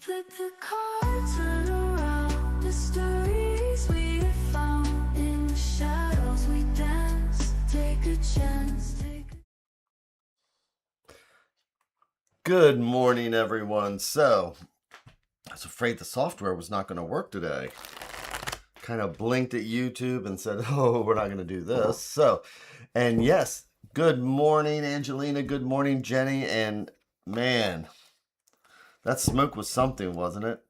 Flip the cards, turn around. Mysteries we have found. In the shadows we dance. Take a chance. Good morning, everyone. So, I was afraid the software was not going to work today. Kind of blinked at YouTube and said, oh, we're not going to do this. So, and yes, good morning, Angelina. Good morning, Jenny. And man, that smoke was something, wasn't it?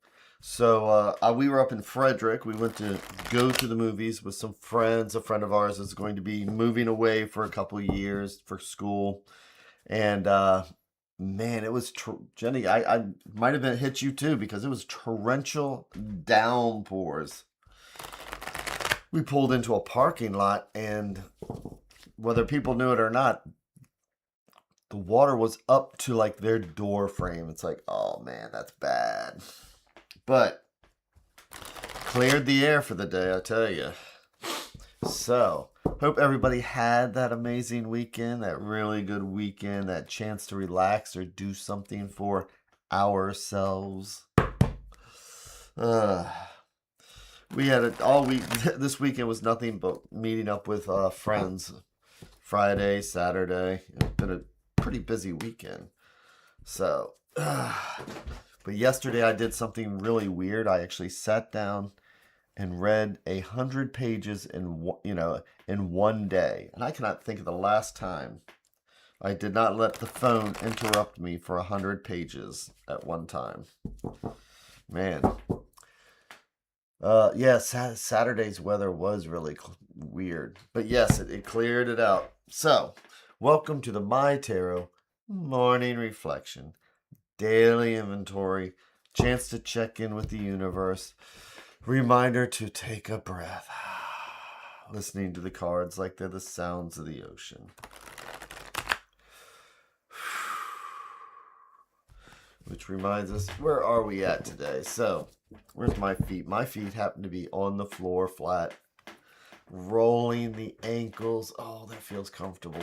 So, we were up in Frederick. We went to go to the movies with some friends. A friend of ours is going to be moving away for a couple of years for school. And, man, it was, Jenny, I might have hit you too because it was torrential downpours. We pulled into a parking lot, and whether people knew it or not, the water was up to like their door frame. It's like, oh man, that's bad. But cleared the air for the day, I tell you. So, hope everybody had that amazing weekend, that really good weekend, that chance to relax or do something for ourselves. We had it all week. This weekend was nothing but meeting up with friends. Friday, Saturday. It's been a pretty busy weekend. So, but yesterday I did something really weird. I actually sat down and read 100 pages in one day. And I cannot think of the last time I did not let the phone interrupt me for 100 pages at one time. Man. Saturday's weather was really weird. But yes, it cleared it out. So, welcome to the MyTarot Morning Reflection. Daily inventory. Chance to check in with the universe. Reminder to take a breath. Listening to the cards like they're the sounds of the ocean. Which reminds us, where are we at today? So, where's my feet? My feet happen to be on the floor flat. Rolling the ankles. Oh, that feels comfortable.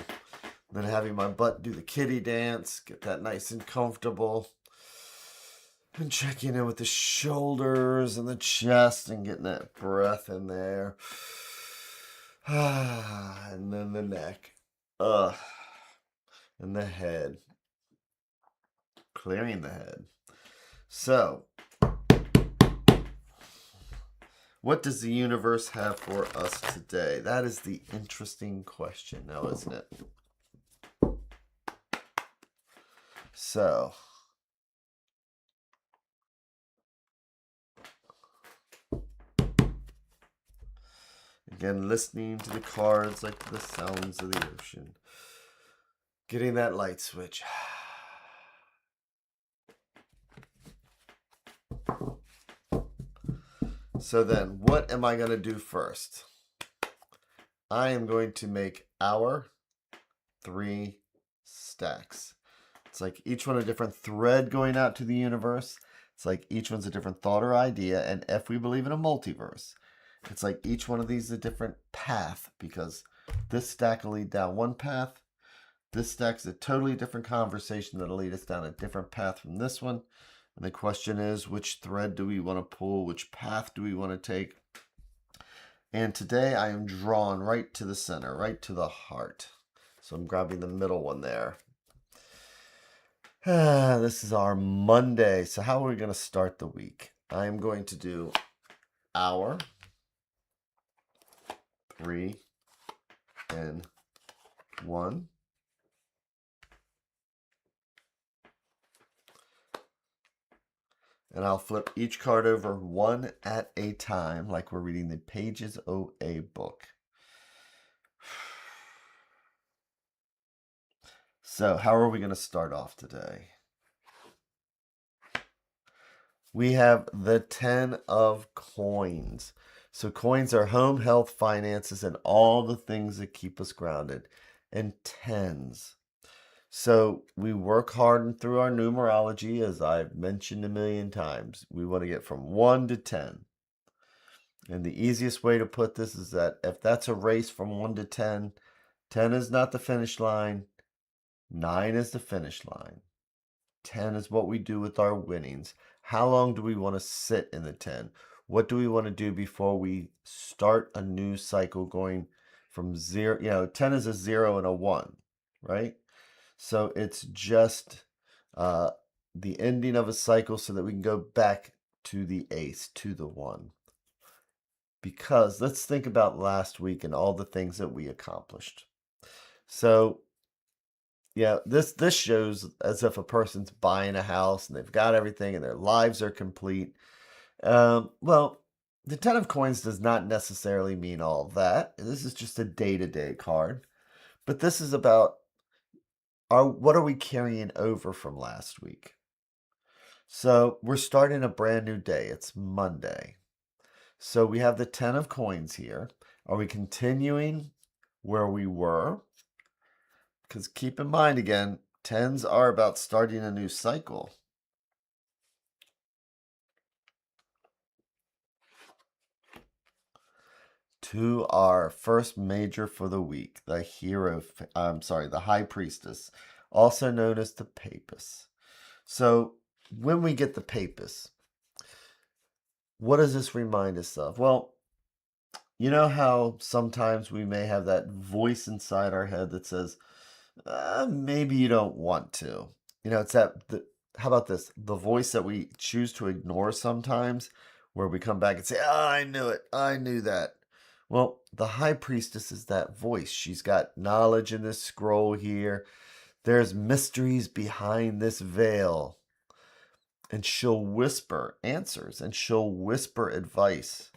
Then having my butt do the kitty dance. Get that nice and comfortable. And checking in with the shoulders and the chest and getting that breath in there. And then the neck. And the head. Clearing the head. So, what does the universe have for us today? That is the interesting question now, isn't it? So, again, listening to the cards like the sounds of the ocean. Getting that light switch. So then, what am I going to do first? I am going to make our 3 stacks. It's like each one a different thread going out to the universe. It's like each one's a different thought or idea. And if we believe in a multiverse, it's like each one of these is a different path, because this stack will lead down one path. This stack's a totally different conversation that'll lead us down a different path from this one. And the question is, which thread do we want to pull? Which path do we want to take? And today I am drawn right to the center, right to the heart. So I'm grabbing the middle one there. This is our Monday. So how are we going to start the week? I am going to do our 3 and 1. And I'll flip each card over one at a time, like we're reading the pages of a book. So, how are we going to start off today? We have the 10 of coins. So, coins are home, health, finances, and all the things that keep us grounded. And tens. So we work hard and through our numerology, as I've mentioned a million times. We want to get from 1 to 10. And the easiest way to put this is that if that's a race from 1 to 10, 10 is not the finish line, 9 is the finish line. 10 is what we do with our winnings, How long do we want to sit in the 10? What do we want to do before we start a new cycle going from 0? 10 is a 0 and a 1, right? So it's just uh, the ending of a cycle so that we can go back to the ace, to the 1. Because let's think about last week and all the things that we accomplished. So yeah, this shows as if a person's buying a house and they've got everything and their lives are complete. Well, the 10 of coins does not necessarily mean all of that. This is just a day-to-day card. But this is about what are we carrying over from last week? So we're starting a brand new day. It's Monday. So we have the 10 of coins here. Are we continuing where we were? Because keep in mind again, 10s are about starting a new cycle. To our first major for the week, the the High Priestess, also known as the Papist. So when we get the Papist, what does this remind us of? Well, you know how sometimes we may have that voice inside our head that says, maybe you don't want to. It's how about this? The voice that we choose to ignore sometimes, where we come back and say, oh, I knew it. I knew that. Well, the High Priestess is that voice. She's got knowledge in this scroll here. There's mysteries behind this veil. And she'll whisper answers and she'll whisper advice.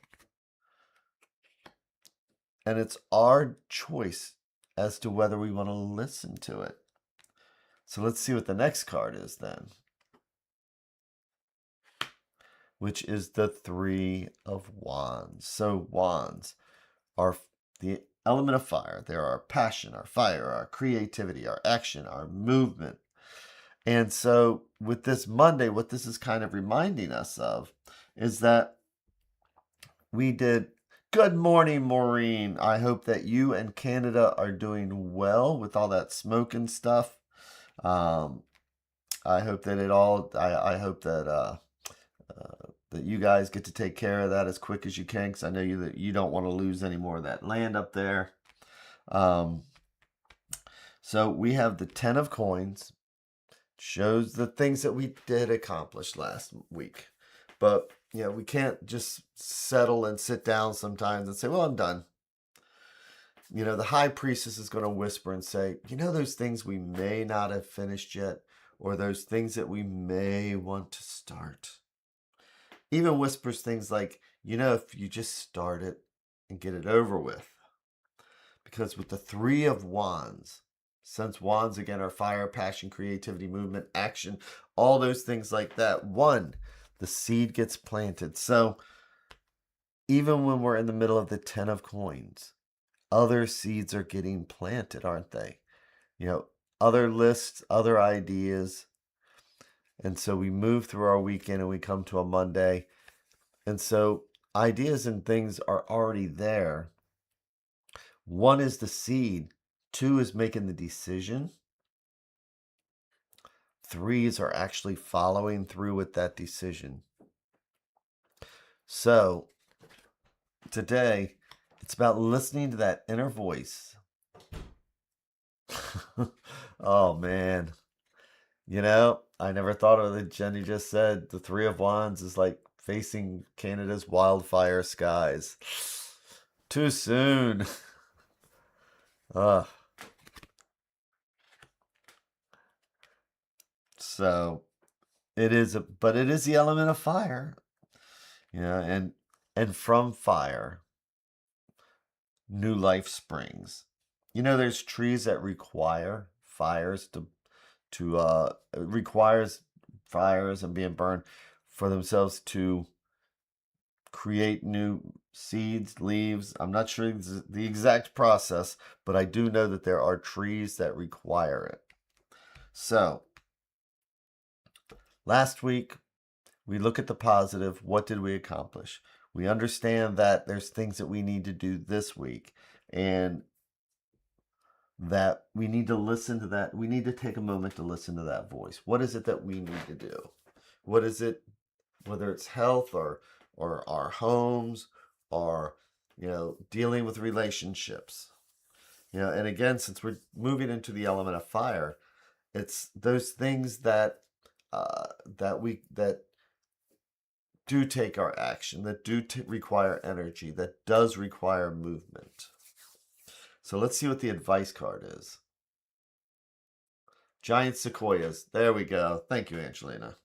And it's our choice as to whether we want to listen to it. So let's see what the next card is then, which is the Three of Wands. So wands are the element of fire. They're our passion, our fire, our creativity, our action, our movement. And so with this Monday, what this is kind of reminding us of is that we did. Good morning, Maureen. I hope that you and Canada are doing well with all that smoke and stuff. I hope that I hope that that you guys get to take care of that as quick as you can, because I know that you don't want to lose any more of that land up there. So we have the 10 of coins. Shows the things that we did accomplish last week. But, we can't just settle and sit down sometimes and say, well, I'm done. The High Priestess is going to whisper and say, those things we may not have finished yet, or those things that we may want to start. Even whispers things like, if you just start it and get it over with. Because with the Three of Wands, since wands again are fire, passion, creativity, movement, action, all those things like that, the seed gets planted. So even when we're in the middle of the 10 of coins, other seeds are getting planted, aren't they? Other lists, other ideas. And so we move through our weekend and we come to a Monday. And so ideas and things are already there. 1 is the seed. 2 is making the decision. 3s are actually following through with that decision. So today, it's about listening to that inner voice. Oh, man. I never thought of it. Jenny just said the Three of Wands is like facing Canada's wildfire skies. Too soon. So it is, but it is the element of fire, and from fire, new life springs. There's trees that require fires it requires fires and being burned for themselves to create new seeds, leaves. I'm not sure the exact process, but I do know that there are trees that require it. So last week, we look at the positive. What did we accomplish? We understand that there's things that we need to do this week, and that we need to listen to that. We need to take a moment to listen to that voice. What is it that we need to do? What is it whether it's health or our homes or, dealing with relationships. And again, since we're moving into the element of fire, it's those things that that do take our action, that do require energy, that does require movement. So let's see what the advice card is. Giant sequoias. There we go. Thank you, Angelina.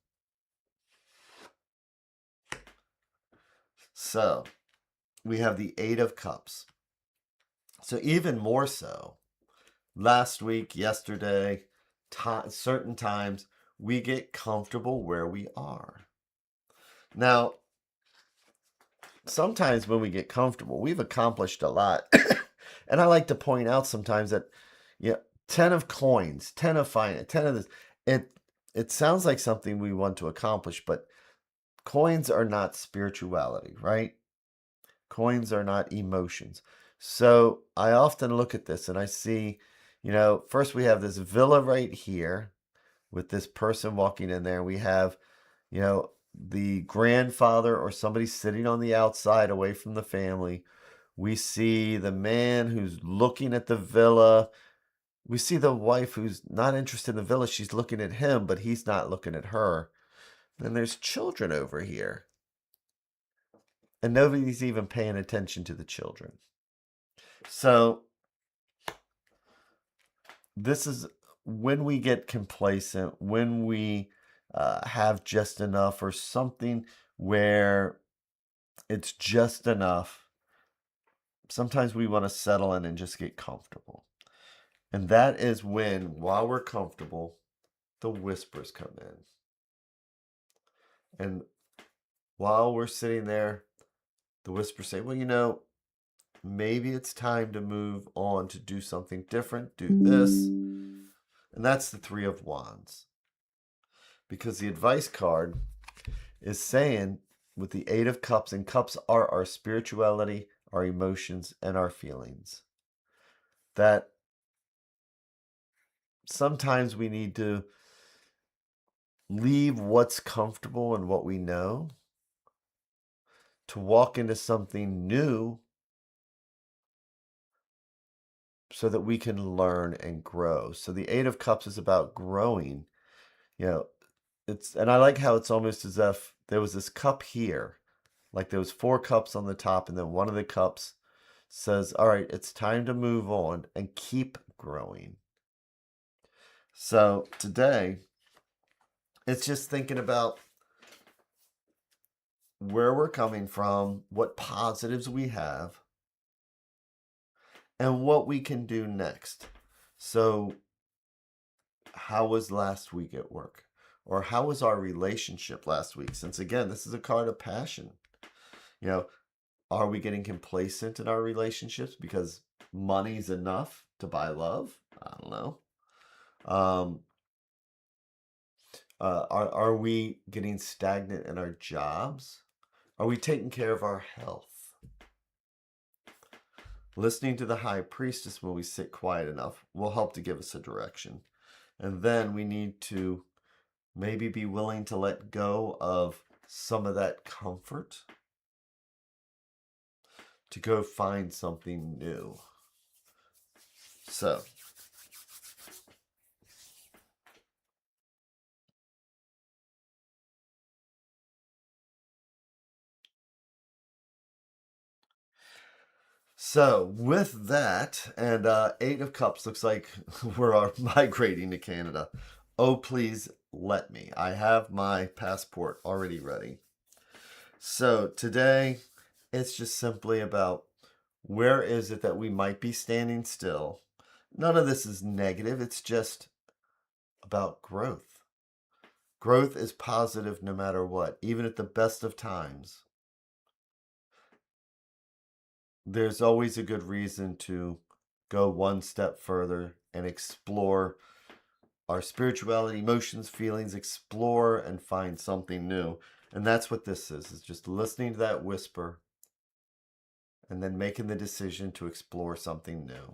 So we have the Eight of Cups. So even more so, last week, yesterday, certain times, we get comfortable where we are. Now, sometimes when we get comfortable, we've accomplished a lot. And I like to point out sometimes that, 10 of coins, 10 of finance, 10 of this, it sounds like something we want to accomplish, but coins are not spirituality, right? Coins are not emotions. So I often look at this and I see, first we have this villa right here with this person walking in there. We have, the grandfather or somebody sitting on the outside away from the family. We see the man who's looking at the villa. We see the wife who's not interested in the villa. She's looking at him, but he's not looking at her. Then there's children over here. And nobody's even paying attention to the children. So this is when we get complacent, when we have just enough or something where it's just enough. Sometimes we want to settle in and just get comfortable. And that is when, while we're comfortable, the whispers come in. And while we're sitting there, the whispers say, well, maybe it's time to move on to do something different, do this. And that's the Three of Wands. Because the advice card is saying, with the Eight of Cups, and cups are our spirituality, our emotions, and our feelings, that sometimes we need to leave what's comfortable and what we know to walk into something new so that we can learn and grow. So the Eight of Cups is about growing. And I like how it's almost as if there was this cup here, like there was 4 cups on the top, and then one of the cups says, all right, it's time to move on and keep growing. So today, it's just thinking about where we're coming from, what positives we have, and what we can do next. So how was last week at work? Or how was our relationship last week? Since again, this is a card of passion. Are we getting complacent in our relationships because money's enough to buy love? I don't know. Are we getting stagnant in our jobs? Are we taking care of our health? Listening to the High Priestess when we sit quiet enough will help to give us a direction. And then we need to maybe be willing to let go of some of that comfort to go find something new. So with that, and Eight of Cups looks like we're migrating to Canada. Oh, please let me. I have my passport already ready. So today, it's just simply about where is it that we might be standing still. None of this is negative. It's just about growth. Growth is positive no matter what, even at the best of times. There's always a good reason to go one step further and explore our spirituality, emotions, feelings, explore and find something new. And that's what this is just listening to that whisper and then making the decision to explore something new.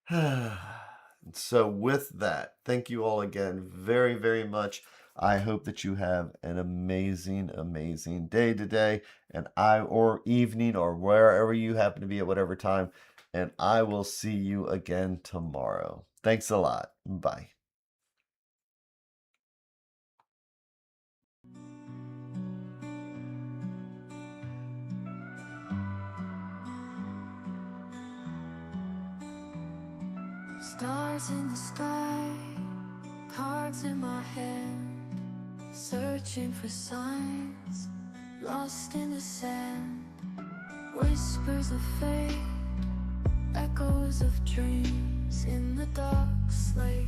So with that, thank you all again very, very much. I hope that you have an amazing, amazing day today, or evening, or wherever you happen to be at whatever time. And I will see you again tomorrow. Thanks a lot. Bye. Stars in the sky, cards in my hand, searching for signs, lost in the sand. Whispers of fate, echoes of dreams in the dark slate.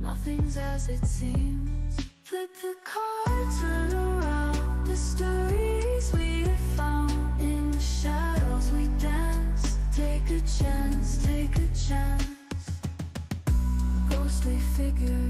Nothing's as it seems. Flip the cards, turn around. The stories we have found in the shadows we dance. Take a chance, take a chance. Ghostly figures